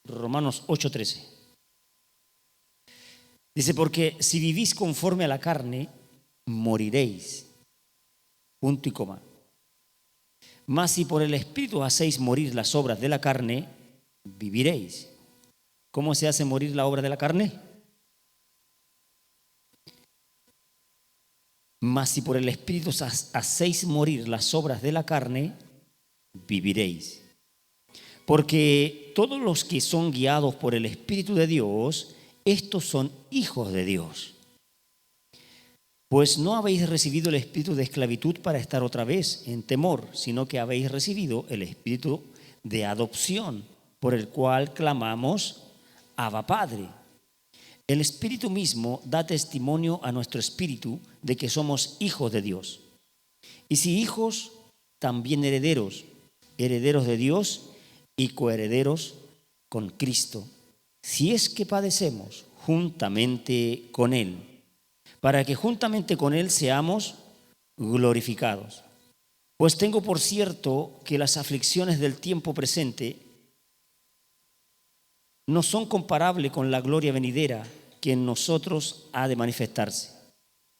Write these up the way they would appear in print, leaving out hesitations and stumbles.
Romanos 8:13. Dice, porque si vivís conforme a la carne, moriréis. Punto y coma. Mas si por el Espíritu hacéis morir las obras de la carne, viviréis. ¿Cómo se hace morir la obra de la carne? Mas si por el Espíritu hacéis morir las obras de la carne, viviréis. Porque todos los que son guiados por el Espíritu de Dios, estos son hijos de Dios. Pues no habéis recibido el espíritu de esclavitud para estar otra vez en temor, sino que habéis recibido el espíritu de adopción, por el cual clamamos, Abba Padre. El Espíritu mismo da testimonio a nuestro espíritu de que somos hijos de Dios. Y si hijos, también herederos, herederos de Dios y coherederos con Cristo, si es que padecemos juntamente con Él, para que juntamente con Él seamos glorificados. Pues tengo por cierto que las aflicciones del tiempo presente no son comparables con la gloria venidera que en nosotros ha de manifestarse.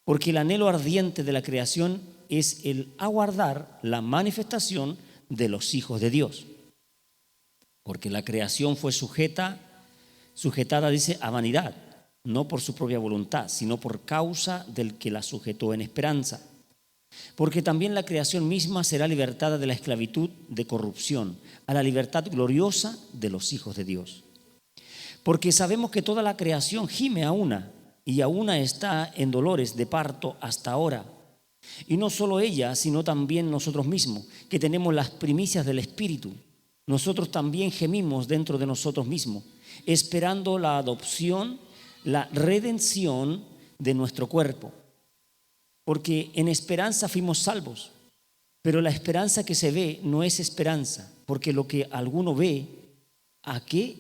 Porque el anhelo ardiente de la creación es el aguardar la manifestación de los hijos de Dios. Porque la creación fue sujetada, dice, a vanidad, no por su propia voluntad, sino por causa del que la sujetó en esperanza. Porque también la creación misma será libertada de la esclavitud de corrupción a la libertad gloriosa de los hijos de Dios. Porque sabemos que toda la creación gime a una, y a una está en dolores de parto hasta ahora. Y no solo ella, sino también nosotros mismos, que tenemos las primicias del Espíritu. Nosotros también gemimos dentro de nosotros mismos, esperando la adopción, la redención de nuestro cuerpo. Porque en esperanza fuimos salvos, pero la esperanza que se ve no es esperanza, porque lo que alguno ve, ¿a qué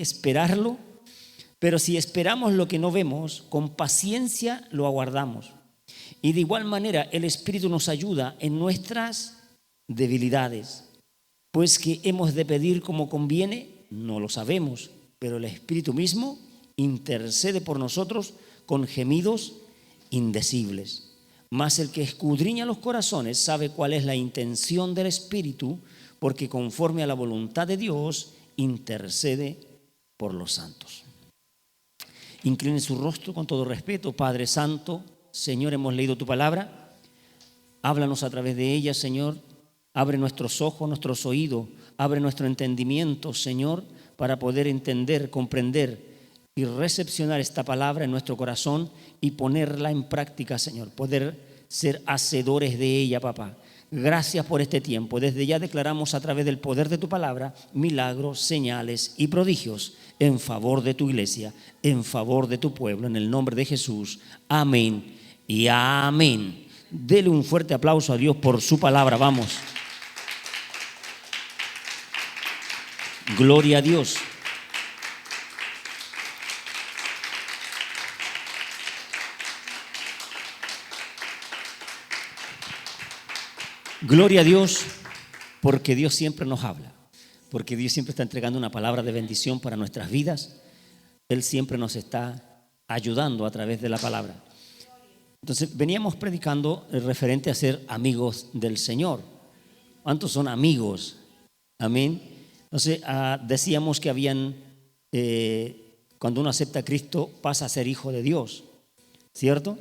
esperarlo? Pero si esperamos lo que no vemos, con paciencia lo aguardamos. Y de igual manera el Espíritu nos ayuda en nuestras debilidades, pues que hemos de pedir como conviene, no lo sabemos, pero el Espíritu mismo intercede por nosotros con gemidos indecibles. Mas el que escudriña los corazones sabe cuál es la intención del Espíritu, porque conforme a la voluntad de Dios intercede por los santos. Incline su rostro con todo respeto. Padre Santo, Señor, hemos leído tu palabra. Háblanos a través de ella, Señor. Abre nuestros ojos, nuestros oídos. Abre nuestro entendimiento, Señor, para poder entender, comprender y recepcionar esta palabra en nuestro corazón y ponerla en práctica, Señor. Poder ser hacedores de ella, papá. Gracias por este tiempo. Desde ya declaramos a través del poder de tu palabra milagros, señales y prodigios en favor de tu iglesia, en favor de tu pueblo, en el nombre de Jesús. Amén y amén. Dele un fuerte aplauso a Dios por su palabra. Vamos. Gloria a Dios. Gloria a Dios, porque Dios siempre nos habla, porque Dios siempre está entregando una palabra de bendición para nuestras vidas. Él siempre nos está ayudando a través de la palabra. Entonces, veníamos predicando referente a ser amigos del Señor. ¿Cuántos son amigos? Amén. Entonces, decíamos que cuando uno acepta a Cristo, pasa a ser hijo de Dios, ¿cierto?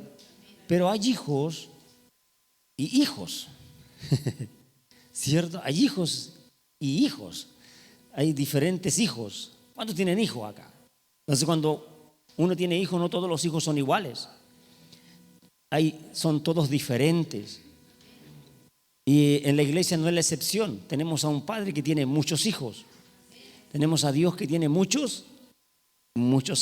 Pero hay hijos y hijos. ¿Cierto? Hay hijos y hijos. Hay diferentes hijos. ¿Cuántos tienen hijos acá? Entonces, cuando uno tiene hijos, no todos los hijos son iguales. Son todos diferentes. Y en la iglesia no es la excepción. Tenemos a un padre que tiene muchos hijos. Tenemos a Dios que tiene muchos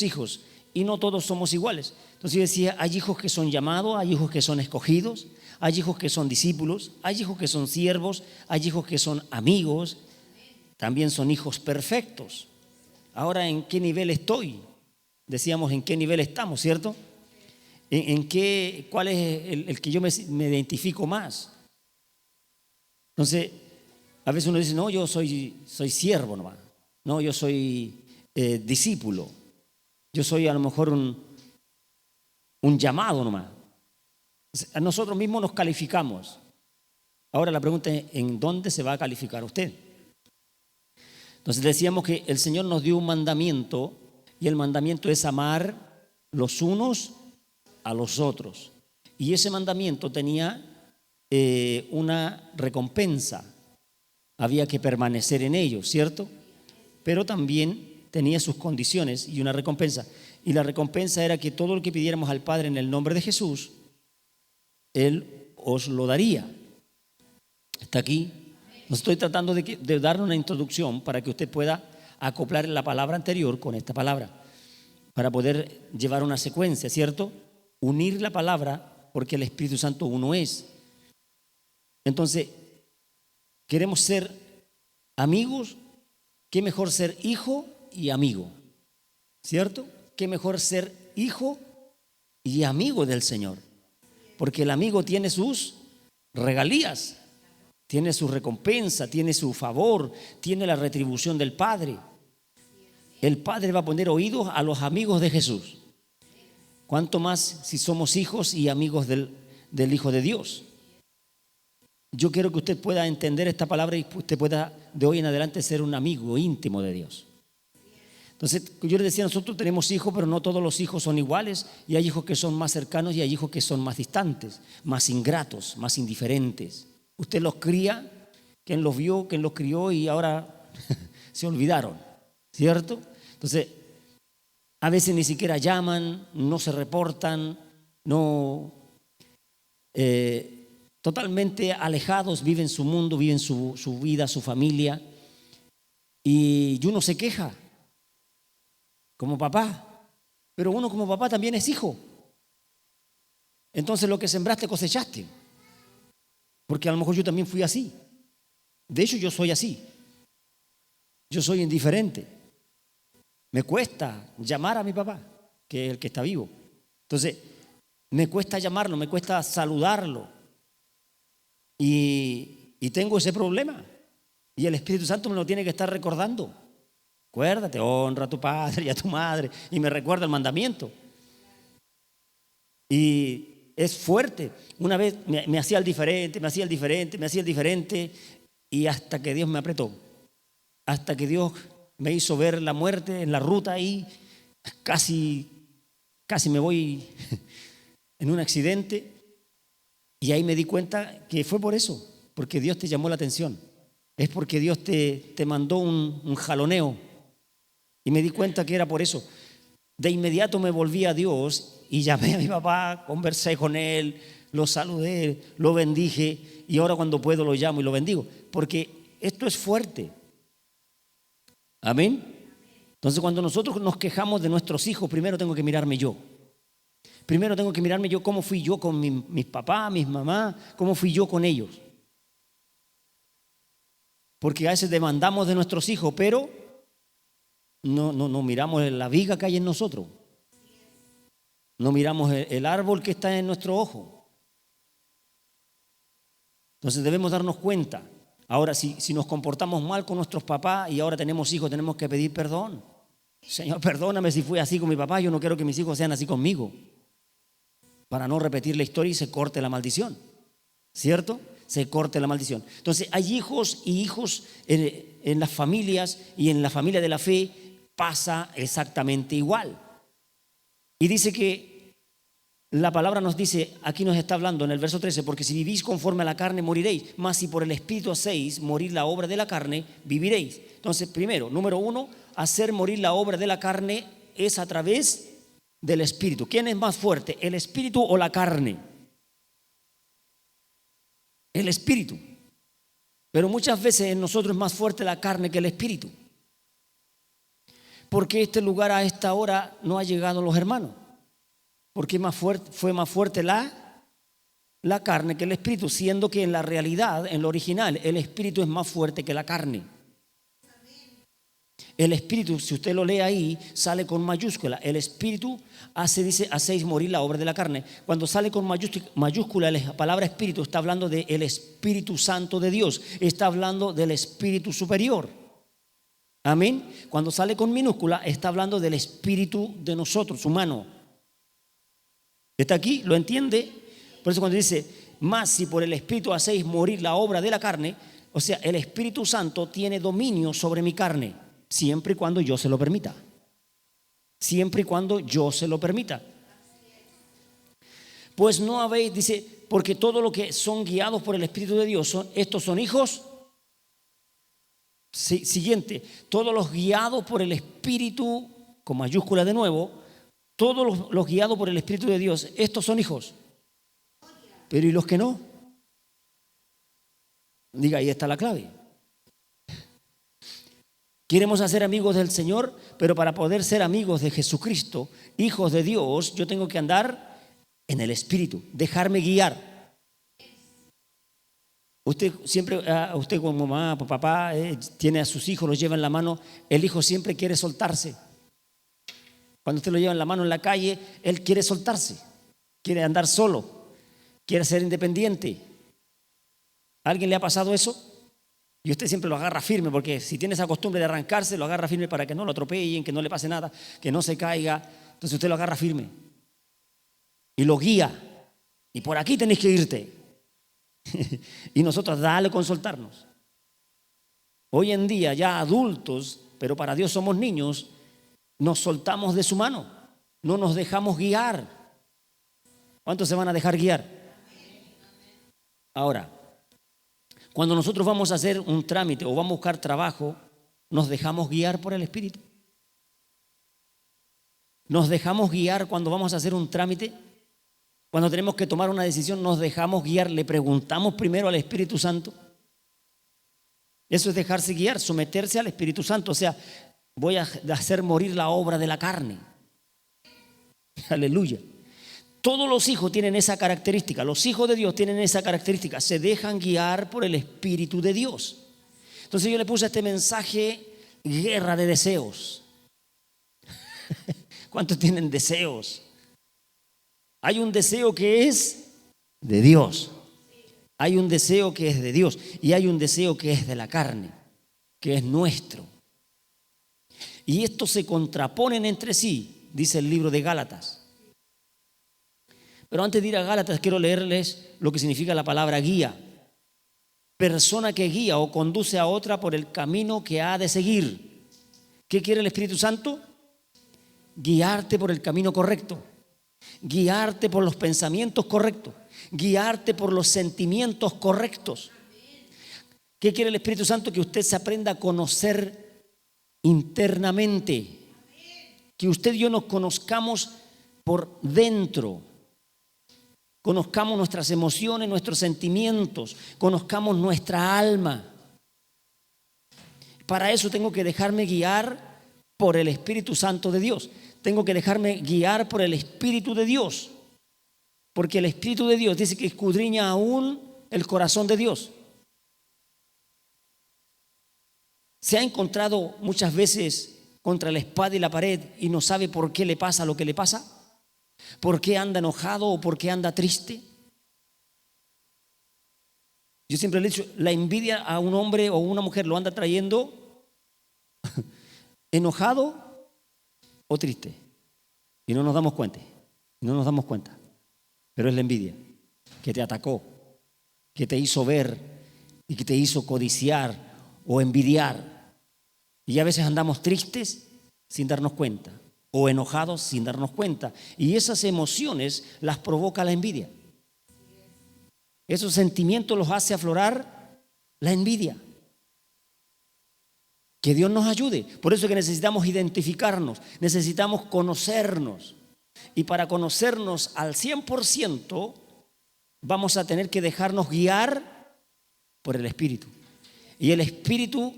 hijos. Y no todos somos iguales. Entonces yo decía, hay hijos que son llamados, hay hijos que son escogidos, hay hijos que son discípulos, hay hijos que son siervos, hay hijos que son amigos, también son hijos perfectos. Ahora, ¿en qué nivel estoy? Decíamos, ¿en qué nivel estamos, cierto? ¿Cuál es el que yo me identifico más? Entonces, A veces uno dice, no, yo soy siervo nomás. No, yo soy discípulo. Yo soy a lo mejor un llamado nomás. A nosotros mismos nos calificamos. Ahora la pregunta es, ¿en dónde se va a calificar usted? Entonces decíamos que el Señor nos dio un mandamiento y el mandamiento es amar los unos a los otros. Y ese mandamiento tenía una recompensa. Había que permanecer en ello, ¿cierto? Pero también tenía sus condiciones y una recompensa. Y la recompensa era que todo lo que pidiéramos al Padre en el nombre de Jesús, Él os lo daría. ¿Está aquí? Nos estoy tratando de darle una introducción para que usted pueda acoplar la palabra anterior con esta palabra, para poder llevar una secuencia, ¿cierto? Unir la palabra, porque el Espíritu Santo uno es. Entonces, queremos ser amigos. ¿Qué mejor ser hijo y amigo? ¿Cierto? ¿Qué mejor ser hijo y amigo del Señor? Porque el amigo tiene sus regalías, tiene su recompensa, tiene su favor, tiene la retribución del Padre. El Padre va a poner oídos a los amigos de Jesús. ¿Cuánto más si somos hijos y amigos del Hijo de Dios? Yo quiero que usted pueda entender esta palabra y usted pueda de hoy en adelante ser un amigo íntimo de Dios. Entonces, yo les decía, nosotros tenemos hijos, pero no todos los hijos son iguales, y hay hijos que son más cercanos y hay hijos que son más distantes, más ingratos, más indiferentes. Usted los cría, quien los vio, quien los crió y ahora se olvidaron, ¿cierto? Entonces, a veces ni siquiera llaman, no se reportan, no, totalmente alejados, viven su mundo, viven su vida, su familia, y uno se queja como papá, pero uno como papá también es hijo. Entonces lo que sembraste cosechaste, porque a lo mejor yo también fui así. De hecho yo soy así, yo soy indiferente. Me cuesta llamar a mi papá, que es el que está vivo. Entonces me cuesta llamarlo, me cuesta saludarlo, y tengo ese problema, y el Espíritu Santo me lo tiene que estar recordando. Acuérdate, honra a tu padre y a tu madre, y me recuerda el mandamiento. Y es fuerte. Una vez me hacía el diferente, y hasta que Dios me apretó, hasta que Dios me hizo ver la muerte en la ruta ahí, casi me voy en un accidente, y ahí me di cuenta que fue por eso, porque Dios te llamó la atención, es porque Dios te mandó un jaloneo. Y me di cuenta que era por eso. De inmediato me volví a Dios y llamé a mi papá, conversé con él, lo saludé, lo bendije, y ahora cuando puedo lo llamo y lo bendigo, porque esto es fuerte. Amén. Entonces cuando nosotros nos quejamos de nuestros hijos, primero tengo que mirarme yo. Primero tengo que mirarme yo, cómo fui yo con mis papás, mis mamás, cómo fui yo con ellos. Porque a veces demandamos de nuestros hijos, pero no miramos la viga que hay en nosotros. No miramos el árbol que está en nuestro ojo. Entonces debemos darnos cuenta. Ahora, si nos comportamos mal con nuestros papás y ahora tenemos hijos, tenemos que pedir perdón. Señor, perdóname si fui así con mi papá. Yo no quiero que mis hijos sean así conmigo, para no repetir la historia y se corte la maldición. ¿Cierto? Se corte la maldición. Entonces hay hijos y hijos en las familias, y en la familia de la fe pasa exactamente igual. Y dice que la palabra nos dice, aquí nos está hablando en el verso 13, porque si vivís conforme a la carne moriréis, mas si por el Espíritu hacéis morir la obra de la carne, viviréis. Entonces, primero, número uno, hacer morir la obra de la carne es a través del Espíritu. ¿Quién es más fuerte, el Espíritu o la carne? El Espíritu. Pero muchas veces en nosotros es más fuerte la carne que el Espíritu. ¿Por qué este lugar a esta hora no ha llegado los hermanos? Porque fue más fuerte la carne que el Espíritu, siendo que en la realidad, en lo original, el Espíritu es más fuerte que la carne. El Espíritu, si usted lo lee ahí, sale con mayúscula. El Espíritu dice, hacéis morir la obra de la carne. Cuando sale con mayúscula, la palabra Espíritu está hablando del Espíritu Santo de Dios. Está hablando del Espíritu superior. Amén. Cuando sale con minúscula, está hablando del Espíritu de nosotros, humano. ¿Está aquí? ¿Lo entiende? Por eso cuando dice, más si por el Espíritu hacéis morir la obra de la carne, o sea, el Espíritu Santo tiene dominio sobre mi carne, siempre y cuando yo se lo permita. Siempre y cuando yo se lo permita. Pues no habéis, dice, porque todo lo que son guiados por el Espíritu de Dios, estos son hijos. Siguiente, todos los guiados por el Espíritu, con mayúscula de nuevo, todos los guiados por el Espíritu de Dios, estos son hijos. Pero ¿y los que no? Diga, ahí está la clave. Queremos ser amigos del Señor, pero para poder ser amigos de Jesucristo, hijos de Dios, yo tengo que andar en el Espíritu, dejarme guiar. Usted siempre, usted como mamá, papá, tiene a sus hijos, los lleva en la mano, el hijo siempre quiere soltarse. Cuando usted lo lleva en la mano en la calle, él quiere soltarse, quiere andar solo, quiere ser independiente. ¿A alguien le ha pasado eso? Y usted siempre lo agarra firme, porque si tiene esa costumbre de arrancarse, lo agarra firme para que no lo atropellen, que no le pase nada, que no se caiga. Entonces usted lo agarra firme y lo guía. Y por aquí tenés que irte. Y nosotros dale con soltarnos. Hoy en día ya adultos, pero para Dios somos niños, nos soltamos de su mano, no nos dejamos guiar. ¿Cuántos se van a dejar guiar? Ahora, cuando nosotros vamos a hacer un trámite o vamos a buscar trabajo, nos dejamos guiar por el Espíritu. Nos dejamos guiar cuando vamos a hacer un trámite. Cuando tenemos que tomar una decisión, nos dejamos guiar, le preguntamos primero al Espíritu Santo. Eso es dejarse guiar, someterse al Espíritu Santo. O sea, voy a hacer morir la obra de la carne. Aleluya. Todos los hijos tienen esa característica, los hijos de Dios tienen esa característica, se dejan guiar por el Espíritu de Dios. Entonces yo le puse este mensaje, guerra de deseos. ¿Cuántos tienen deseos? Hay un deseo que es de Dios, hay un deseo que es de Dios y hay un deseo que es de la carne, que es nuestro. Y estos se contraponen entre sí, dice el libro de Gálatas. Pero antes de ir a Gálatas, quiero leerles lo que significa la palabra guía. Persona que guía o conduce a otra por el camino que ha de seguir. ¿Qué quiere el Espíritu Santo? Guiarte por el camino correcto. Guiarte por los pensamientos correctos. Guiarte por los sentimientos correctos. ¿Qué quiere el Espíritu Santo? Que usted se aprenda a conocer internamente. Que usted y yo nos conozcamos por dentro. Conozcamos nuestras emociones, nuestros sentimientos, conozcamos nuestra alma. Para eso tengo que dejarme guiar por el Espíritu Santo de Dios. Tengo que dejarme guiar por el Espíritu de Dios. Porque el Espíritu de Dios dice que escudriña aún el corazón de Dios. Se ha encontrado muchas veces contra la espada y la pared y no sabe por qué le pasa lo que le pasa. ¿Por qué anda enojado o por qué anda triste? Yo siempre le he dicho, la envidia a un hombre o una mujer lo anda trayendo enojado o triste. Y no nos damos cuenta. Pero es la envidia que te atacó, que te hizo ver y que te hizo codiciar o envidiar. Y a veces andamos tristes sin darnos cuenta. O enojados sin darnos cuenta. Y esas emociones las provoca la envidia. Esos sentimientos los hace aflorar la envidia. Que Dios nos ayude. Por eso es que necesitamos identificarnos, necesitamos conocernos. Y para conocernos al 100%, vamos a tener que dejarnos guiar por el Espíritu. Y el Espíritu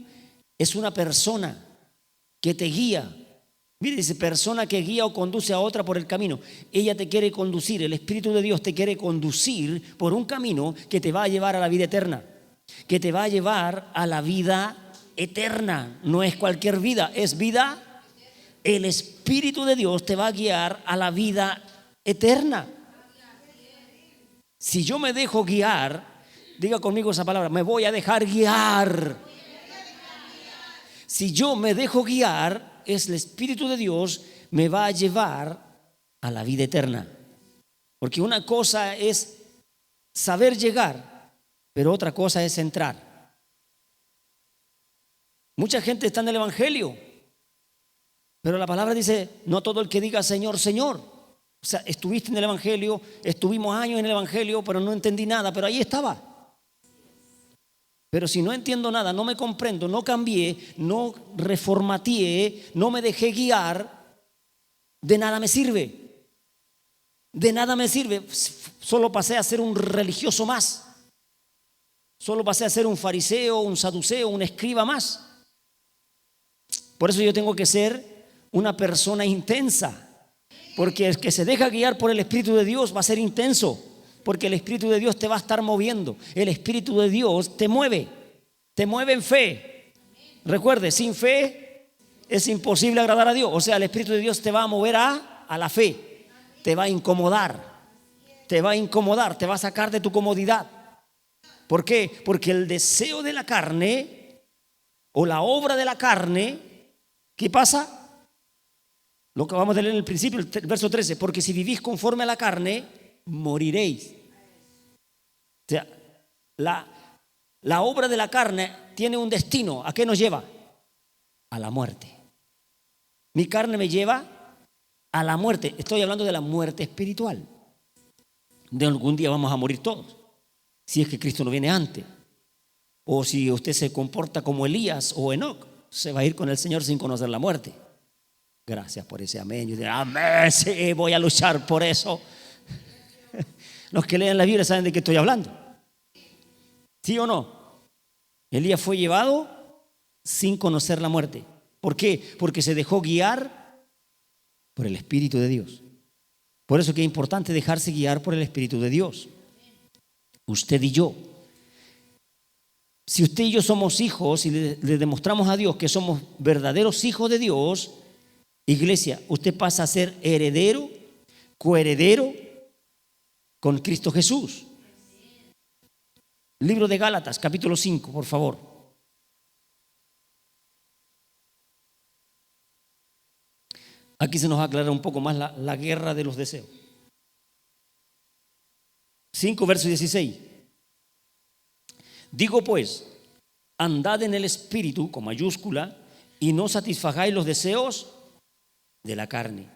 es una persona que te guía. Mire, dice, persona que guía o conduce a otra por el camino. Ella te quiere conducir, el Espíritu de Dios te quiere conducir por un camino que te va a llevar a la vida eterna, que te va a llevar a la vida eterna. No es cualquier vida, es vida. El Espíritu de Dios te va a guiar a la vida eterna. Si yo me dejo guiar, diga conmigo esa palabra, me voy a dejar guiar. Si yo me dejo guiar, es el Espíritu de Dios me va a llevar a la vida eterna. Porque una cosa es saber llegar, pero otra cosa es entrar. Mucha gente está en el Evangelio, pero la palabra dice, no todo el que diga Señor, Señor. O sea, estuviste en el Evangelio, estuvimos años en el Evangelio, pero no entendí nada, pero ahí estaba. Pero si no entiendo nada, no me comprendo, no cambié, no reformateé, no me dejé guiar, de nada me sirve. De nada me sirve. Solo pasé a ser un religioso más. Solo pasé a ser un fariseo, un saduceo, un escriba más. Por eso yo tengo que ser una persona intensa. Porque el que se deja guiar por el Espíritu de Dios va a ser intenso. Porque el Espíritu de Dios te va a estar moviendo. El Espíritu de Dios te mueve en fe. Recuerde, sin fe es imposible agradar a Dios. O sea, el Espíritu de Dios te va a mover a la fe. Te va a incomodar. Te va a sacar de tu comodidad. ¿Por qué? Porque el deseo de la carne o la obra de la carne, ¿qué pasa? Lo que vamos a leer en el principio, el verso 13, porque si vivís conforme a la carne, moriréis. O sea, la obra de la carne tiene un destino. ¿A qué nos lleva? A la muerte. Mi carne me lleva a la muerte. Estoy hablando de la muerte espiritual. De algún día vamos a morir todos. Si es que Cristo no viene antes. O si usted se comporta como Elías o Enoc, se va a ir con el Señor sin conocer la muerte. Gracias por ese amén. Yo digo, amén, sí, voy a luchar por eso. Los que leen la Biblia saben de qué estoy hablando. ¿Sí o no? Elías fue llevado sin conocer la muerte. ¿Por qué? Porque se dejó guiar por el Espíritu de Dios. Por eso que es importante dejarse guiar por el Espíritu de Dios. Usted y yo. Si usted y yo somos hijos y le demostramos a Dios que somos verdaderos hijos de Dios, iglesia, usted pasa a ser heredero, coheredero con Cristo Jesús. Libro de Gálatas, capítulo 5, por favor. Aquí se nos aclara un poco más la guerra de los deseos. 5, verso 16. Digo pues, andad en el Espíritu, con mayúscula, y no satisfagáis los deseos de la carne.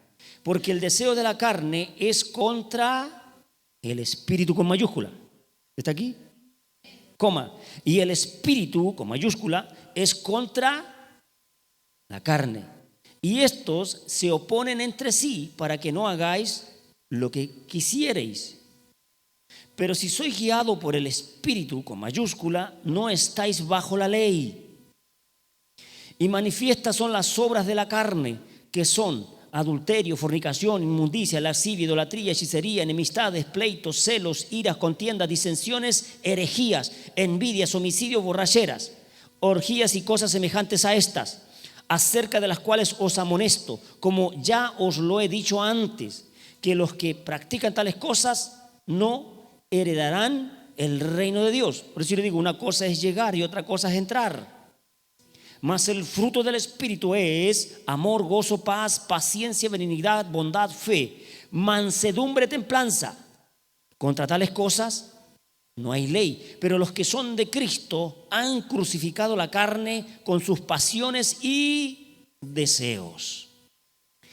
Porque el deseo de la carne es contra el Espíritu, con mayúscula. ¿Está aquí? Coma. Y el Espíritu, con mayúscula, es contra la carne. Y estos se oponen entre sí para que no hagáis lo que quisierais. Pero si sois guiado por el Espíritu, con mayúscula, no estáis bajo la ley. Y manifiestas son las obras de la carne, que son adulterio, fornicación, inmundicia, lascivia, idolatría, hechicería, enemistades, pleitos, celos, iras, contiendas, disensiones, herejías, envidias, homicidios, borracheras, orgías y cosas semejantes a estas, acerca de las cuales os amonesto, como ya os lo he dicho antes, que los que practican tales cosas no heredarán el reino de Dios. Por eso yo le digo, una cosa es llegar y otra cosa es entrar. Mas el fruto del Espíritu es amor, gozo, paz, paciencia, benignidad, bondad, fe, mansedumbre, templanza. Contra tales cosas no hay ley. Pero los que son de Cristo han crucificado la carne con sus pasiones y deseos.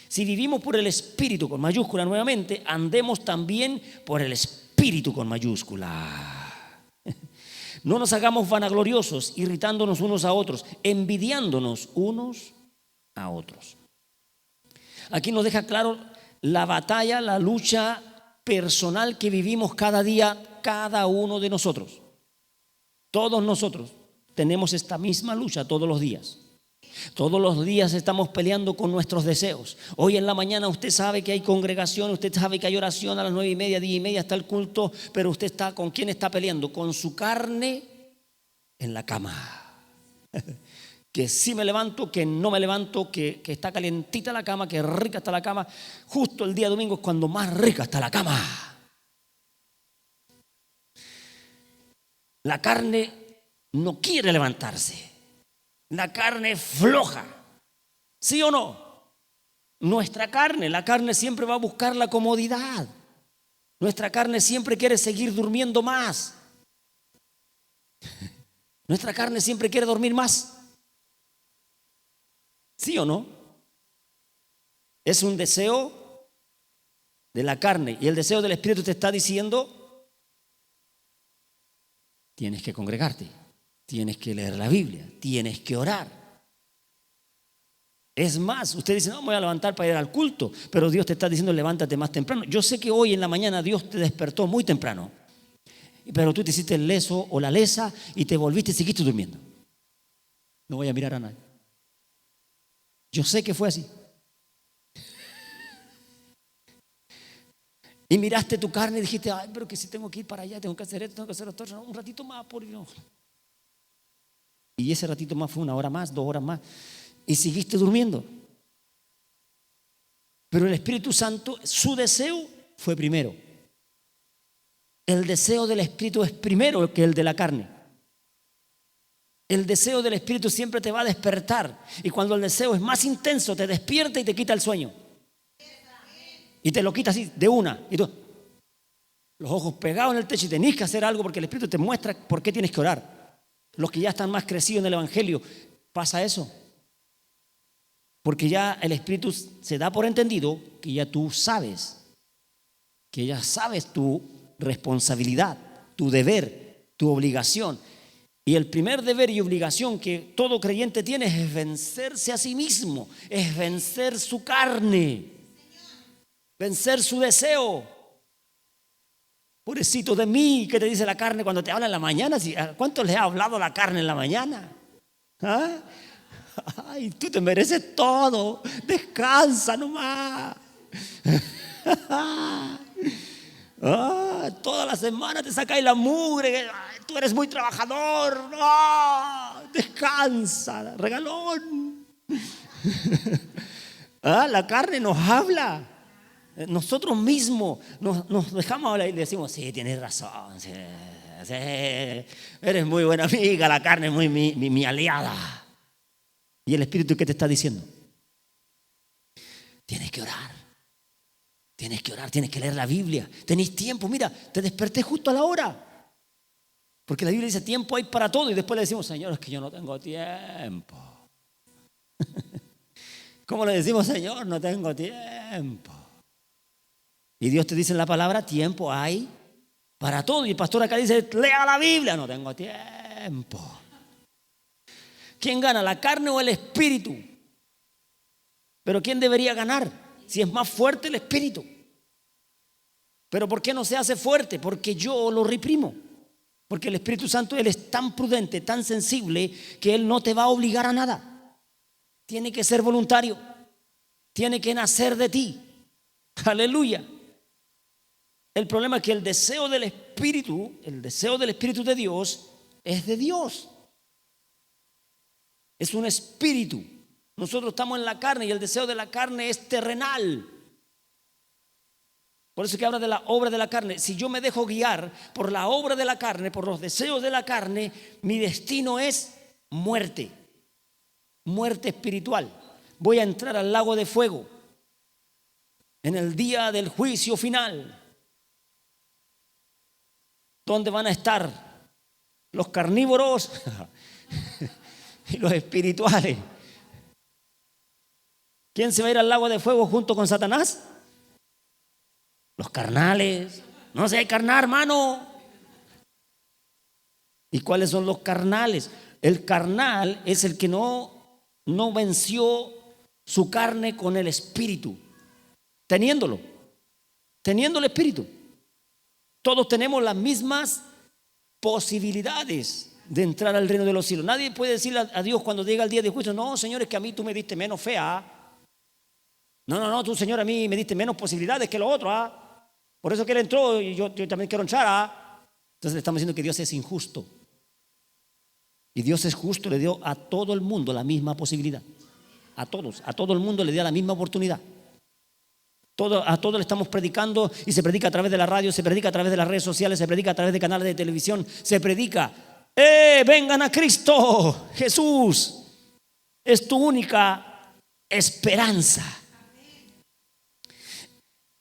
Si vivimos por el Espíritu, con mayúscula nuevamente, andemos también por el Espíritu, con mayúscula. No nos hagamos vanagloriosos, irritándonos unos a otros, envidiándonos unos a otros. Aquí nos deja claro la batalla, la lucha personal que vivimos cada día, cada uno de nosotros. Todos nosotros tenemos esta misma lucha todos los días. Todos los días estamos peleando con nuestros deseos. Hoy en la mañana usted sabe que hay congregación, usted sabe que hay oración a las 9:30, 10:30 está el culto, pero usted está, ¿con quién está peleando? Con su carne en la cama. que sí me levanto, que no me levanto, que está calientita la cama, que rica está la cama. Justo el día domingo es cuando más rica está la cama. La carne no quiere levantarse. La carne es floja. ¿Sí o no? Nuestra carne, la carne siempre va a buscar la comodidad. Nuestra carne siempre quiere seguir durmiendo más. Nuestra carne siempre quiere dormir más. ¿Sí o no? Es un deseo de la carne. Y el deseo del Espíritu te está diciendo: tienes que congregarte, tienes que leer la Biblia, tienes que orar. Es más, usted dice: no, me voy a levantar para ir al culto, pero Dios te está diciendo: levántate más temprano. Yo sé que hoy en la mañana Dios te despertó muy temprano, pero tú te hiciste el leso o la lesa y te volviste y seguiste durmiendo. No voy a mirar a nadie. Yo sé que fue así. Y miraste tu carne y dijiste: ay, pero que si tengo que ir para allá, tengo que hacer esto, tengo que hacer esto, un ratito más, por Dios. Y ese ratito más fue 1 hora más, 2 horas más, y seguiste durmiendo. Pero el Espíritu Santo, su deseo fue primero. El deseo del Espíritu es primero que el de la carne. El deseo del Espíritu siempre te va a despertar. Y cuando el deseo es más intenso, te despierta y te quita el sueño. Y te lo quita así, de una. Y tú, los ojos pegados en el techo, y tenés que hacer algo porque el Espíritu te muestra por qué tienes que orar. Los que ya están más crecidos en el Evangelio, pasa eso. Porque ya el Espíritu se da por entendido que ya tú sabes. Que ya sabes tu responsabilidad, tu deber, tu obligación. Y el primer deber y obligación que todo creyente tiene es vencerse a sí mismo, es vencer su carne, vencer su deseo. Pobrecito de mí, ¿qué te dice la carne cuando te habla en la mañana? ¿Cuánto le ha hablado la carne en la mañana? ¿Ah? Ay, tú te mereces todo, descansa nomás. Toda la semana te sacáis la mugre. Tú eres muy trabajador. Descansa, regalón. La carne nos habla. Nosotros mismos nos dejamos hablar y le decimos: sí, tienes razón, sí, eres muy buena amiga, la carne es muy mi aliada. ¿Y el Espíritu qué te está diciendo? Tienes que orar. Tienes que orar, tienes que leer la Biblia. Tenéis tiempo, mira, te desperté justo a la hora. Porque la Biblia dice: tiempo hay para todo. Y después le decimos: Señor, es que yo no tengo tiempo. ¿Cómo le decimos: Señor, no tengo tiempo? Y Dios te dice en la palabra: tiempo hay para todo. Y el pastor acá dice: lea la Biblia. No tengo tiempo. ¿Quién gana, la carne o el espíritu? Pero ¿quién debería ganar? Si es más fuerte el espíritu. Pero ¿por qué no se hace fuerte? Porque yo lo reprimo. Porque el Espíritu Santo, Él es tan prudente, tan sensible, que Él no te va a obligar a nada. Tiene que ser voluntario. Tiene que nacer de ti. Aleluya. El problema es que el deseo del Espíritu de Dios es de Dios. Es un espíritu. Nosotros estamos en la carne y el deseo de la carne es terrenal. Por eso que habla de la obra de la carne. Si yo me dejo guiar por la obra de la carne, por los deseos de la carne, mi destino es muerte. Muerte espiritual. Voy a entrar al lago de fuego en el día del juicio final, donde van a estar los carnívoros y los espirituales. ¿Quién se va a ir al lago de fuego junto con Satanás? Los carnales. No se hay carnal, hermano. ¿Y cuáles son los carnales? El carnal es el que no venció su carne con el espíritu, teniendo el espíritu. Todos tenemos las mismas posibilidades de entrar al reino de los cielos. Nadie puede decirle a Dios cuando llega el día de juicio: no, Señor, es que a mí tú me diste menos fe. No, tú, Señor, a mí me diste menos posibilidades que lo otro. Por eso que Él entró y yo también quiero entrar. Entonces le estamos diciendo que Dios es injusto. Y Dios es justo, le dio a todo el mundo la misma posibilidad. A todo el mundo le dio la misma oportunidad. A todos le estamos predicando, y se predica a través de la radio, se predica a través de las redes sociales, se predica a través de canales de televisión, se predica, vengan a Cristo, Jesús es tu única esperanza.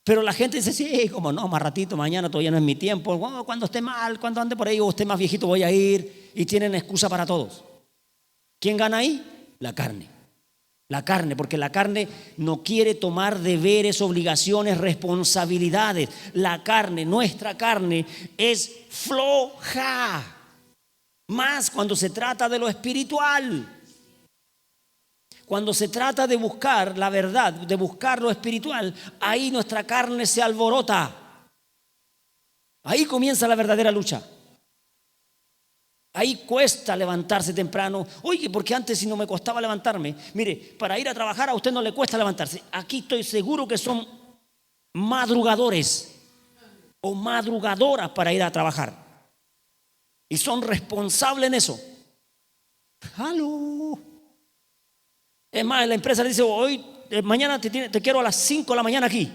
Pero la gente dice, sí, como no, más ratito, mañana todavía no es mi tiempo, cuando esté mal, cuando ande por ahí o esté más viejito voy a ir, y tienen excusa para todos. ¿Quién gana ahí? La carne. La carne, porque la carne no quiere tomar deberes, obligaciones, responsabilidades. La carne, nuestra carne, es floja. Más cuando se trata de lo espiritual. Cuando se trata de buscar la verdad, de buscar lo espiritual, ahí nuestra carne se alborota. Ahí comienza la verdadera lucha. Ahí cuesta levantarse temprano. Oye, porque antes si no me costaba levantarme. Mire, para ir a trabajar a usted no le cuesta levantarse. Aquí estoy seguro que son madrugadores o madrugadoras para ir a trabajar. Y son responsables en eso. ¡Aló! Es más, la empresa le dice, mañana te quiero a las 5 de la mañana aquí.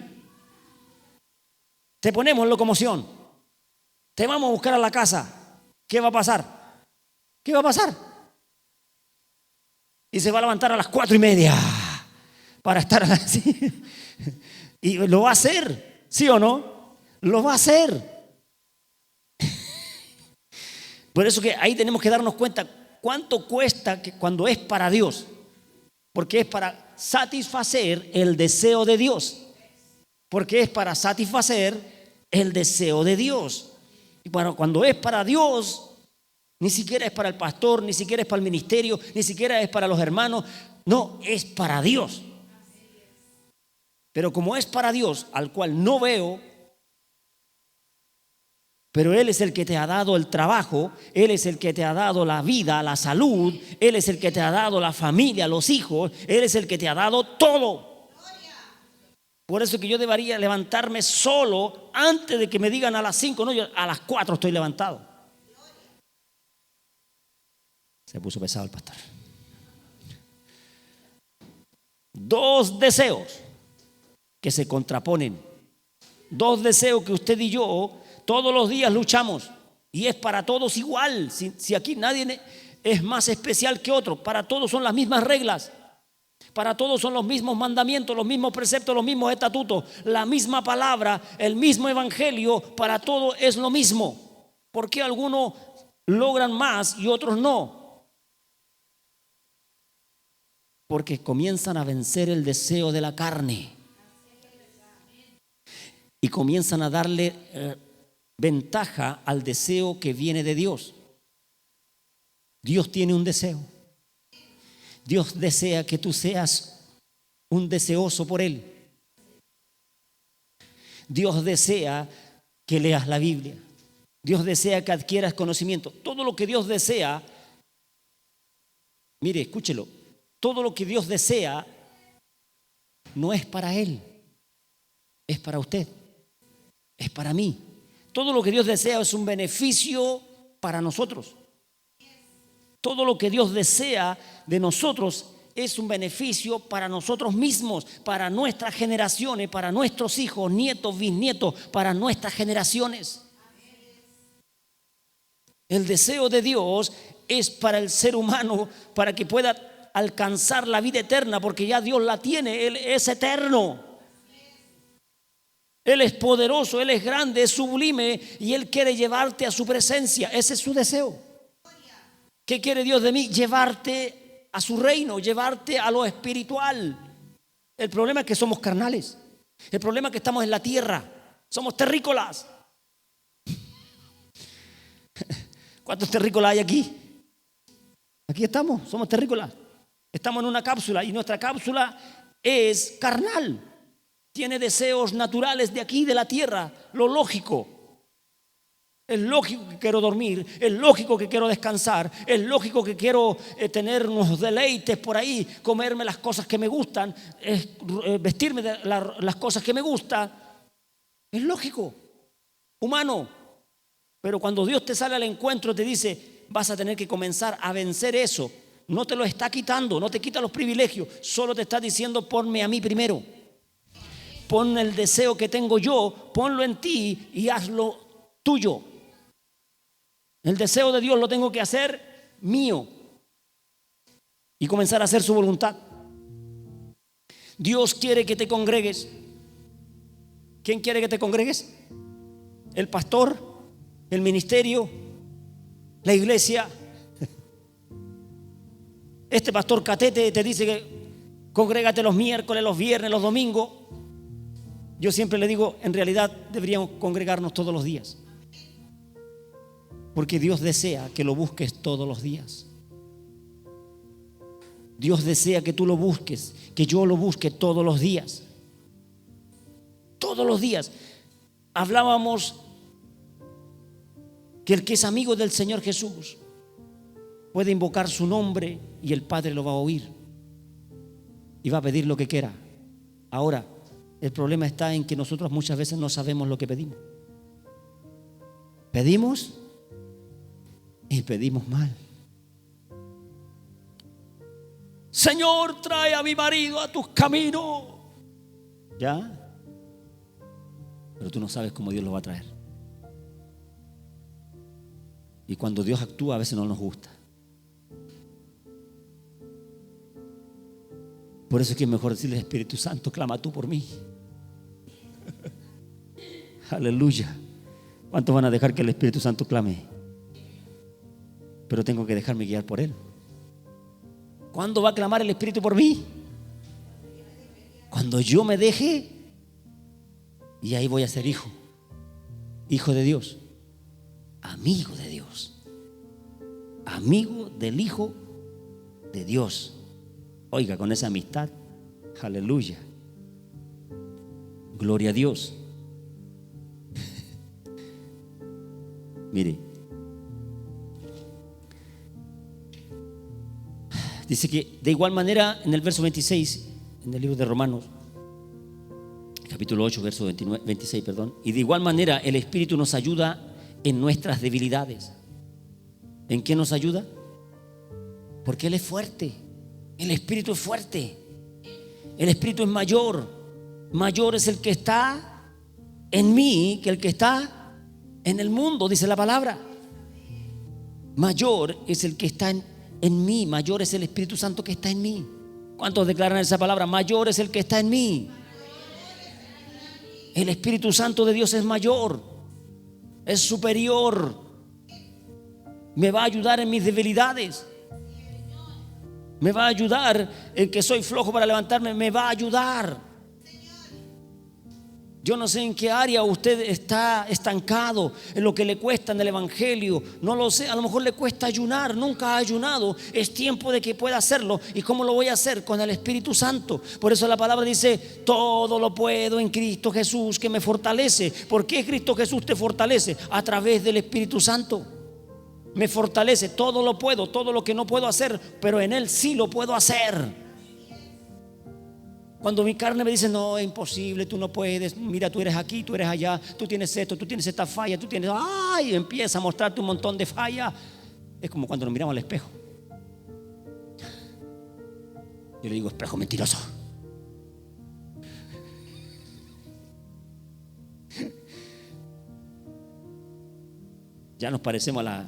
Te ponemos en locomoción. Te vamos a buscar a la casa. ¿Qué va a pasar? ¿Qué va a pasar? Y se va a levantar a las 4:30 para estar así. Y lo va a hacer, ¿sí o no? Lo va a hacer. Por eso que ahí tenemos que darnos cuenta cuánto cuesta cuando es para Dios. Porque es para satisfacer el deseo de Dios. Porque es para satisfacer el deseo de Dios. Y bueno, cuando es para Dios, ni siquiera es para el pastor, ni siquiera es para el ministerio, ni siquiera es para los hermanos. No, es para Dios. Pero como es para Dios, al cual no veo, pero Él es el que te ha dado el trabajo, Él es el que te ha dado la vida, la salud, Él es el que te ha dado la familia, los hijos, Él es el que te ha dado todo. Por eso que yo debería levantarme solo antes de que me digan a las 5, no, yo a las 4 estoy levantado. Se puso pesado el pastor. 2 deseos que se contraponen. 2 deseos que usted y yo todos los días luchamos. Y es para todos igual. Si aquí nadie es más especial que otro. Para todos son las mismas reglas. Para todos son los mismos mandamientos, los mismos preceptos, los mismos estatutos. La misma palabra, el mismo evangelio. Para todos es lo mismo. ¿Por qué algunos logran más y otros no? Porque comienzan a vencer el deseo de la carne y comienzan a darle ventaja al deseo que viene de Dios. Dios tiene un deseo. Dios desea que tú seas un deseoso por Él. Dios desea que leas la Biblia. Dios desea que adquieras conocimiento. Todo lo que Dios desea, mire, escúchelo. Todo lo que Dios desea no es para Él, es para usted, es para mí. Todo lo que Dios desea es un beneficio para nosotros. Todo lo que Dios desea de nosotros es un beneficio para nosotros mismos, para nuestras generaciones, para nuestros hijos, nietos, bisnietos, para nuestras generaciones. El deseo de Dios es para el ser humano, para que pueda alcanzar la vida eterna, porque ya Dios la tiene. Él es eterno, Él es poderoso, Él es grande, es sublime, y Él quiere llevarte a su presencia. Ese es su deseo. ¿Qué quiere Dios de mí? Llevarte a su reino, llevarte a lo espiritual. El problema es que somos carnales. El problema es que estamos en la tierra, somos terrícolas. ¿Cuántos terrícolas hay aquí? Aquí estamos, somos terrícolas. Estamos en una cápsula y nuestra cápsula es carnal. Tiene deseos naturales de aquí, de la tierra, lo lógico. Es lógico que quiero dormir, es lógico que quiero descansar, es lógico que quiero tener unos deleites por ahí, comerme las cosas que me gustan, vestirme de las cosas que me gustan. Es lógico, humano. Pero cuando Dios te sale al encuentro, te dice, vas a tener que comenzar a vencer eso. No te lo está quitando, no te quita los privilegios, solo te está diciendo: ponme a mí primero. Pon el deseo que tengo yo, ponlo en ti y hazlo tuyo. El deseo de Dios lo tengo que hacer mío y comenzar a hacer su voluntad. Dios quiere que te congregues. ¿Quién quiere que te congregues? ¿El pastor? ¿El ministerio? ¿La iglesia? Este pastor catete te dice que congrégate los miércoles, los viernes, los domingos. Yo siempre le digo, en realidad deberíamos congregarnos todos los días, porque Dios desea que lo busques todos los días. Dios desea que tú lo busques, que yo lo busque todos los días. Todos los días. Hablábamos que el que es amigo del Señor Jesús puede invocar su nombre y el Padre lo va a oír y va a pedir lo que quiera. Ahora, el problema está en que nosotros muchas veces no sabemos lo que pedimos. Pedimos y pedimos mal. Señor, trae a mi marido a tus caminos. ¿Ya? Pero tú no sabes cómo Dios lo va a traer. Y cuando Dios actúa, a veces no nos gusta. Por eso es que es mejor decirle: Espíritu Santo, clama tú por mí. Aleluya. ¿Cuántos van a dejar que el Espíritu Santo clame? Pero tengo que dejarme guiar por Él. ¿Cuándo va a clamar el Espíritu por mí? Cuando yo me deje, y ahí voy a ser hijo de Dios, amigo de Dios, amigo del Hijo de Dios. Oiga, con esa amistad, aleluya, gloria a Dios. Mire, dice que de igual manera en el verso 26, en el libro de Romanos, capítulo 8, verso 26, perdón. Y de igual manera el Espíritu nos ayuda en nuestras debilidades. ¿En qué nos ayuda? Porque Él es fuerte. El Espíritu es fuerte. El Espíritu es mayor. Mayor es el que está en mí que el que está en el mundo, dice la palabra. Mayor es el que está en mí. Mayor es el Espíritu Santo que está en mí. ¿Cuántos declaran esa palabra? Mayor es el que está en mí. El Espíritu Santo de Dios es mayor, es superior. Me va a ayudar en mis debilidades. Me va a ayudar en que soy flojo para levantarme. Me va a ayudar. Yo no sé en qué área usted está estancado, en lo que le cuesta en el evangelio. No lo sé, a lo mejor le cuesta ayunar, nunca ha ayunado. Es tiempo de que pueda hacerlo. ¿Y cómo lo voy a hacer? Con el Espíritu Santo. Por eso la palabra dice: todo lo puedo en Cristo Jesús que me fortalece. ¿Por qué Cristo Jesús te fortalece? A través del Espíritu Santo. Me fortalece, todo lo puedo, todo lo que no puedo hacer, pero en Él sí lo puedo hacer. Cuando mi carne me dice: no, es imposible, tú no puedes, mira, tú eres aquí, tú eres allá, tú tienes esto, tú tienes esta falla, tú tienes, ay, empieza a mostrarte un montón de fallas. Es como cuando nos miramos al espejo. Yo le digo: espejo mentiroso. Ya nos parecemos a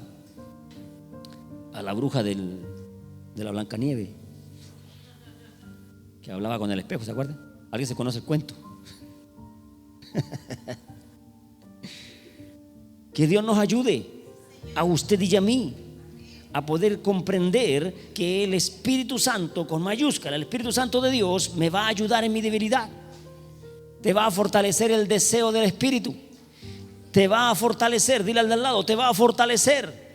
la bruja de la Blancanieves, que hablaba con el espejo, ¿se acuerdan? ¿Alguien se conoce el cuento? Que Dios nos ayude a usted y a mí a poder comprender que el Espíritu Santo, con mayúscula, el Espíritu Santo de Dios, me va a ayudar en mi debilidad. Te va a fortalecer el deseo del Espíritu. Te va a fortalecer, dile al de al lado, te va a fortalecer.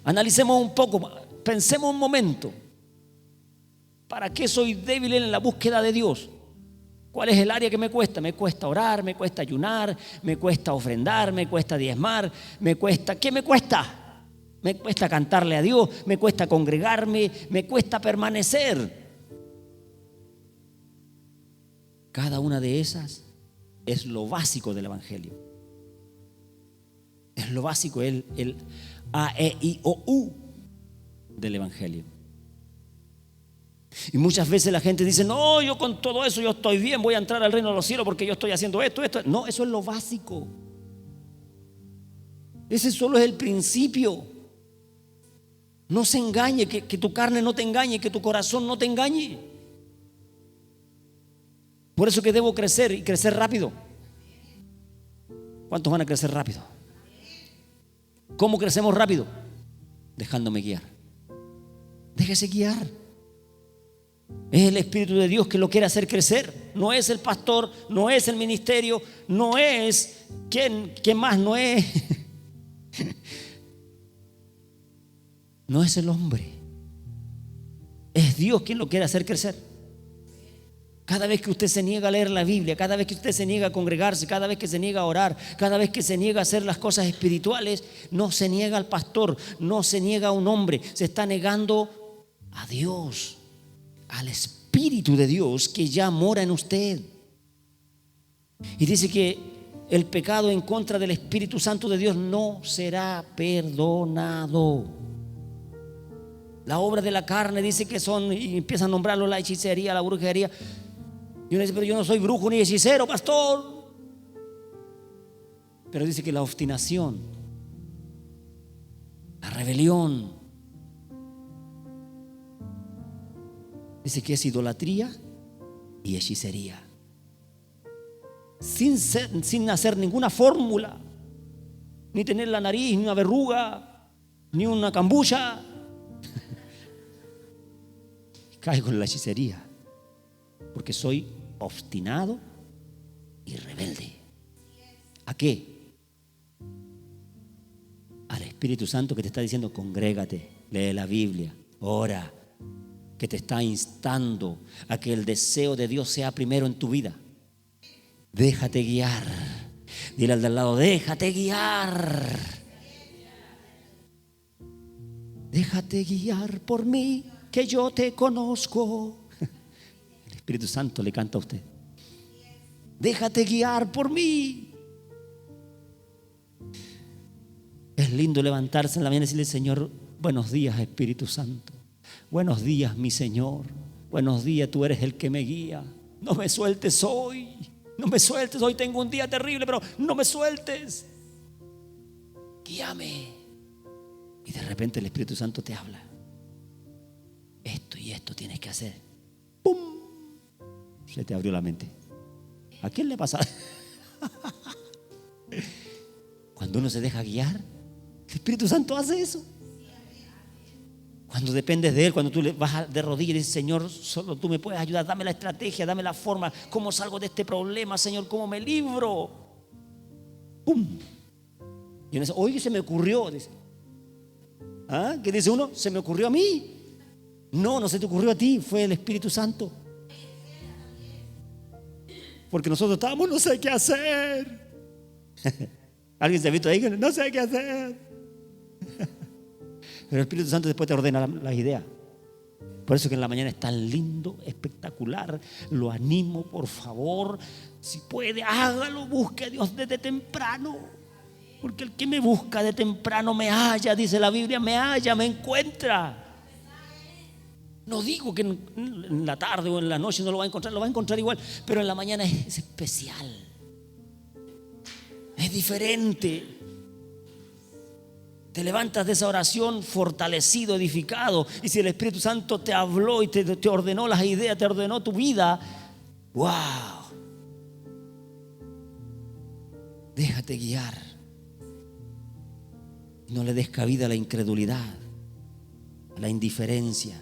Analicemos un poco, pensemos un momento. ¿Para qué soy débil en la búsqueda de Dios? ¿Cuál es el área que me cuesta? Me cuesta orar, me cuesta ayunar, me cuesta ofrendar, me cuesta diezmar, me cuesta, ¿qué me cuesta? Me cuesta cantarle a Dios, me cuesta congregarme, me cuesta permanecer. Cada una de esas es lo básico del evangelio. Es lo básico, el A, E, I, O, U del Evangelio. Y muchas veces la gente dice: no, yo con todo eso yo estoy bien, voy a entrar al reino de los cielos porque yo estoy haciendo esto. No, eso es lo básico. Ese solo es el principio. No se engañe, que tu carne no te engañe, que tu corazón no te engañe. Por eso que debo crecer y crecer rápido. ¿Cuántos van a crecer rápido? ¿Cómo crecemos rápido? Dejándome guiar. Déjese guiar. Es el Espíritu de Dios que lo quiere hacer crecer. No es el pastor, no es el ministerio, no es quién más, no es. No es el hombre. Es Dios quien lo quiere hacer crecer. Cada vez que usted se niega a leer la Biblia, cada vez que usted se niega a congregarse, cada vez que se niega a orar, cada vez que se niega a hacer las cosas espirituales, no se niega al pastor, no se niega a un hombre, se está negando a Dios, al Espíritu de Dios que ya mora en usted. Y dice que el pecado en contra del Espíritu Santo de Dios no será perdonado. La obra de la carne dice que son, y empieza a nombrarlo, la hechicería, la brujería. Y uno dice: pero yo no soy brujo ni hechicero, pastor. Pero dice que la obstinación, la rebelión, dice que es idolatría y hechicería. Sin hacer ninguna fórmula, ni tener la nariz, ni una verruga, ni una cambucha. Caigo en la hechicería porque soy obstinado y rebelde. ¿A qué? Al Espíritu Santo que te está diciendo: congrégate, lee la Biblia, ora, que te está instando a que el deseo de Dios sea primero en tu vida. Déjate guiar. Dile al de al lado: déjate guiar. Déjate guiar por mí, que yo te conozco. El Espíritu Santo le canta a usted: déjate guiar por mí. Es lindo levantarse en la mañana y decirle: Señor, buenos días, Espíritu Santo. Buenos días, mi Señor. Buenos días, tú eres el que me guía. No me sueltes hoy. No me sueltes hoy. Tengo un día terrible, pero no me sueltes. Guíame. Y de repente el Espíritu Santo te habla: esto y esto tienes que hacer. ¡Pum! Se te abrió la mente. ¿A quién le pasa? Cuando uno se deja guiar, el Espíritu Santo hace eso. Cuando dependes de Él, cuando tú le vas de rodillas y dices: Señor, solo tú me puedes ayudar, dame la estrategia, dame la forma, cómo salgo de este problema, Señor, cómo me libro. ¡Pum! Y uno dice: oye, se me ocurrió. Dice: ¿ah? ¿Qué dice uno? Se me ocurrió a mí. No, no se te ocurrió a ti, fue el Espíritu Santo. Porque nosotros estábamos: no sé qué hacer. ¿Alguien se ha visto ahí? No sé qué hacer. Pero el Espíritu Santo después te ordena las ideas. Por eso que en la mañana es tan lindo, espectacular. Lo animo, por favor. Si puede, hágalo, busque a Dios desde temprano. Porque el que me busca de temprano me halla, dice la Biblia, me halla, me encuentra. No digo que en la tarde o en la noche no lo va a encontrar igual, pero en la mañana es especial. Es diferente. Te levantas de esa oración fortalecido, edificado. Y si el Espíritu Santo te habló y te ordenó las ideas, te ordenó tu vida, ¡wow! Déjate guiar. No le des cabida a la incredulidad, a la indiferencia.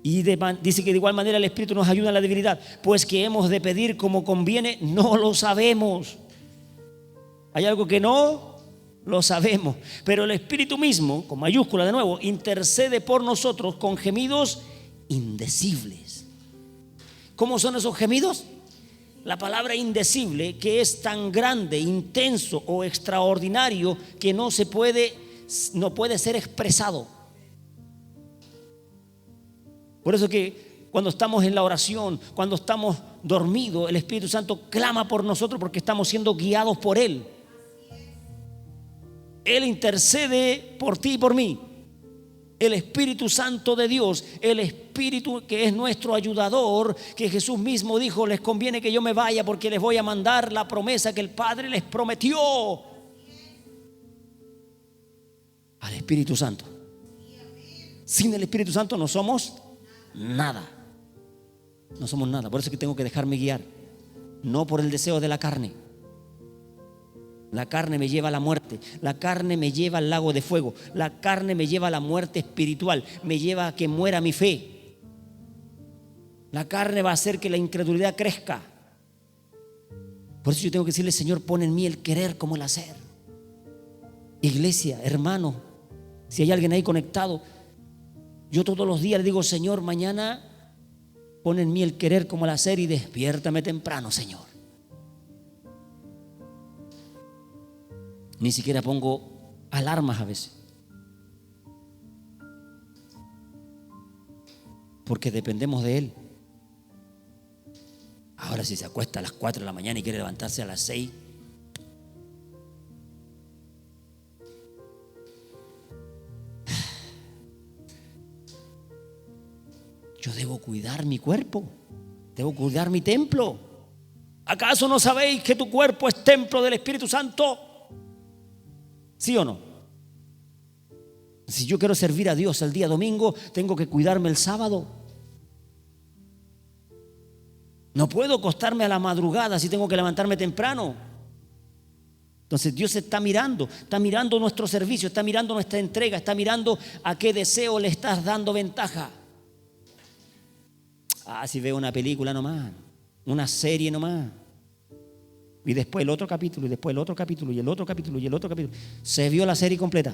Y dice que de igual manera el Espíritu nos ayuda en la debilidad. Pues que hemos de pedir como conviene, no lo sabemos. Hay algo que no lo sabemos, pero el Espíritu mismo, con mayúscula de nuevo, intercede por nosotros con gemidos indecibles. ¿Cómo son esos gemidos? La palabra indecible, que es tan grande, intenso o extraordinario que no puede ser expresado. Por eso que cuando estamos en la oración, cuando estamos dormidos, el Espíritu Santo clama por nosotros porque estamos siendo guiados por Él. Él intercede por ti y por mí. El Espíritu Santo de Dios, el Espíritu que es nuestro ayudador, que Jesús mismo dijo, les conviene que yo me vaya porque les voy a mandar la promesa que el Padre les prometió. Al Espíritu Santo. Sin el Espíritu Santo no somos nada. No somos nada. Por eso es que tengo que dejarme guiar. No por el deseo de la carne. La carne me lleva a la muerte. La carne me lleva al lago de fuego. La carne me lleva a la muerte espiritual. Me lleva a que muera mi fe. La carne va a hacer que la incredulidad crezca. Por eso yo tengo que decirle, Señor, pon en mí el querer como el hacer. Iglesia, hermano, si hay alguien ahí conectado, yo todos los días le digo, Señor, mañana pon en mí el querer como el hacer y despiértame temprano, Señor. Ni siquiera pongo alarmas a veces, porque dependemos de Él. Ahora si se acuesta a las 4 de la mañana y quiere levantarse a las 6, yo debo cuidar mi cuerpo, debo cuidar mi templo. ¿Acaso no sabéis que tu cuerpo es templo del Espíritu Santo? ¿Sí o no? Si yo quiero servir a Dios el día domingo, tengo que cuidarme el sábado. No puedo acostarme a la madrugada si tengo que levantarme temprano. Entonces Dios está mirando nuestro servicio, está mirando nuestra entrega, está mirando a qué deseo le estás dando ventaja. Si veo una película nomás, una serie nomás, y después el otro capítulo, y después el otro capítulo, y el otro capítulo, y el otro capítulo. Se vio la serie completa.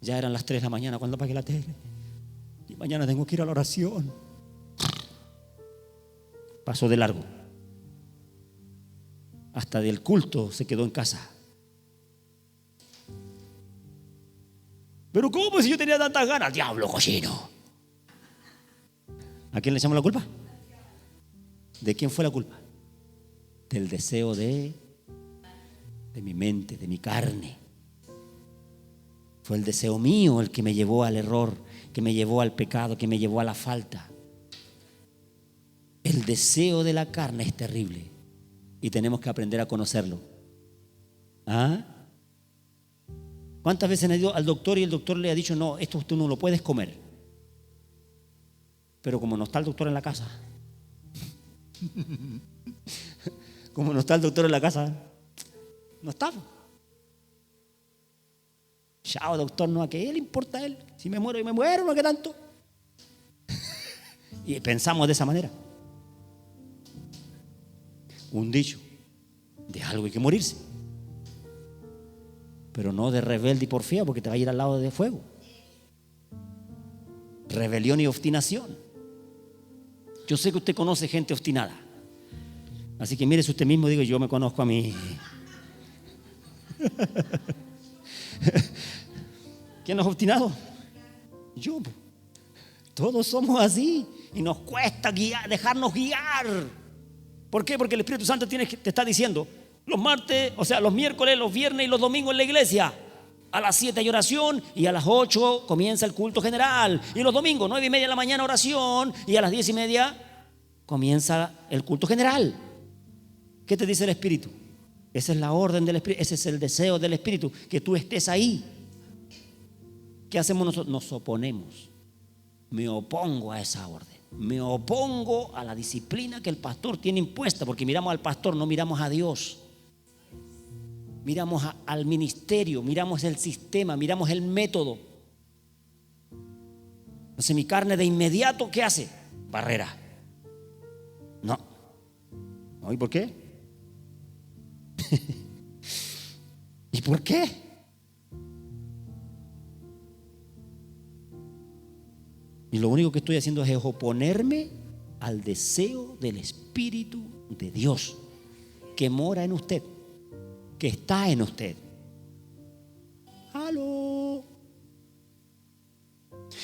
Ya eran las 3 de la mañana cuando apagué la tele. Y mañana tengo que ir a la oración. Pasó de largo. Hasta del culto se quedó en casa. Pero ¿cómo si yo tenía tantas ganas? Diablo cochino. ¿A quién le echamos la culpa? ¿De quién fue la culpa? Del deseo de mi mente, de mi carne. Fue el deseo mío el que me llevó al error, que me llevó al pecado, que me llevó a la falta. El deseo de la carne es terrible y tenemos que aprender a conocerlo. ¿Cuántas veces han ido al doctor y el doctor le ha dicho, no, esto tú no lo puedes comer? Pero como no está el doctor en la casa, como no está el doctor en la casa, no está. Chao, doctor, no, ¿a qué le importa a él? Si me muero y me muero, no, ¿qué tanto? Y pensamos de esa manera. Un dicho, de algo hay que morirse, pero no de rebelde y porfía, porque te va a ir al lado de fuego. Rebelión y obstinación. Yo sé que usted conoce gente obstinada, así que mírese usted mismo y digo, yo me conozco a mí. ¿Quién es obstinado? Yo. Todos somos así y nos cuesta dejarnos guiar. ¿Por qué? Porque el Espíritu Santo te está diciendo, los martes, o sea, los miércoles, los viernes y los domingos en la iglesia, a las 7 hay oración y a las 8 comienza el culto general. Y los domingos, 9:30 de la mañana oración y a las 10:30 comienza el culto general. ¿Qué te dice el Espíritu? Esa es la orden del Espíritu, ese es el deseo del Espíritu, que tú estés ahí. ¿Qué hacemos nosotros? Nos oponemos. Me opongo a esa orden. Me opongo a la disciplina que el pastor tiene impuesta, porque miramos al pastor, no miramos a Dios. Miramos al ministerio, miramos el sistema, miramos el método. Entonces mi carne de inmediato, ¿qué hace? Barrera. No. ¿Y por qué? ¿Y por qué? Y lo único que estoy haciendo es oponerme al deseo del Espíritu de Dios que mora en usted, que está en usted. ¡Aló!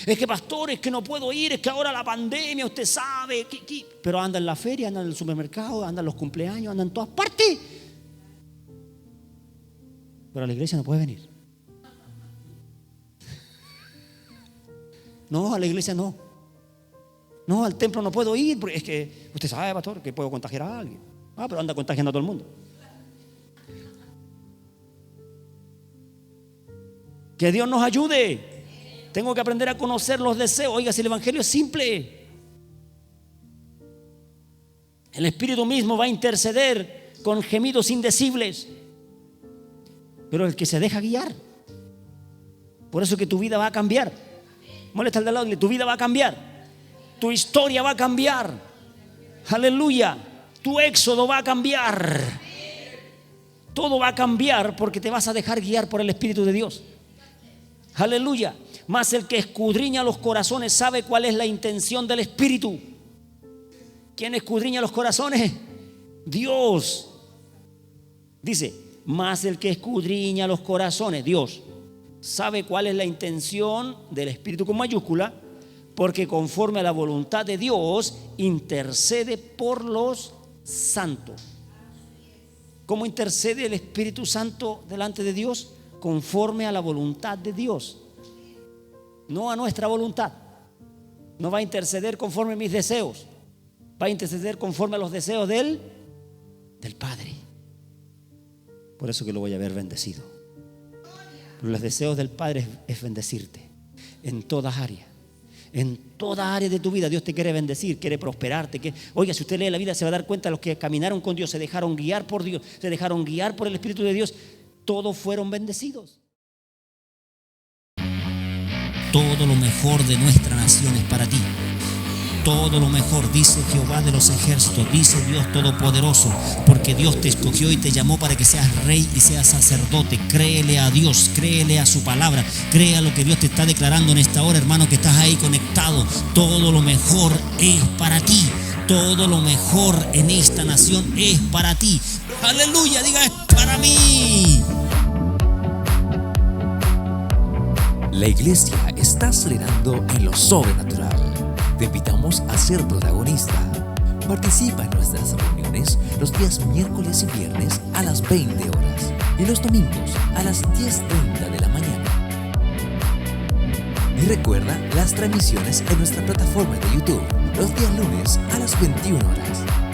Es que pastor, es que no puedo ir, es que ahora la pandemia, usted sabe. Pero anda en la feria, anda en el supermercado, anda en los cumpleaños, anda en todas partes. pero a la iglesia no puede venir. No, a la iglesia no. No, al templo no puedo ir, porque es que usted sabe, pastor, que puedo contagiar a alguien. Pero anda contagiando a todo el mundo. Que Dios nos ayude. Tengo que aprender a conocer los deseos. Oiga, si el evangelio es simple, el Espíritu mismo va a interceder con gemidos indecibles. Pero el que se deja guiar, por eso que tu vida va a cambiar. Molesta al de al lado, tu vida va a cambiar, tu historia va a cambiar. Aleluya, tu éxodo va a cambiar. Todo va a cambiar porque te vas a dejar guiar por el Espíritu de Dios. Aleluya. Mas el que escudriña los corazones sabe cuál es la intención del Espíritu. ¿Quién escudriña los corazones? Dios. Dice, mas el que escudriña los corazones, Dios, sabe cuál es la intención del Espíritu con mayúscula, porque conforme a la voluntad de Dios intercede por los santos. ¿Cómo intercede el Espíritu Santo delante de Dios? Conforme a la voluntad de Dios, no a nuestra voluntad. No va a interceder conforme a mis deseos, va a interceder conforme a los deseos del Padre. Por eso que lo voy a ver bendecido. Los deseos del Padre es bendecirte en todas áreas. En toda área de tu vida Dios te quiere bendecir, quiere prosperarte. Oiga, si usted lee la Biblia se va a dar cuenta, los que caminaron con Dios, se dejaron guiar por Dios, se dejaron guiar por el Espíritu de Dios, todos fueron bendecidos. Todo lo mejor de nuestra nación es para ti. Todo lo mejor, dice Jehová de los ejércitos, dice Dios Todopoderoso, porque Dios te escogió y te llamó para que seas rey y seas sacerdote. Créele a Dios, créele a su palabra, crea lo que Dios te está declarando en esta hora, hermano, que estás ahí conectado. Todo lo mejor es para ti. Todo lo mejor en esta nación es para ti. Aleluya, diga, es para mí. La iglesia está acelerando en lo sobrenatural. Te invitamos a ser protagonista. Participa en nuestras reuniones los días miércoles y viernes a las 20 horas y los domingos a las 10:30 de la mañana. Y recuerda las transmisiones en nuestra plataforma de YouTube los días lunes a las 21 horas.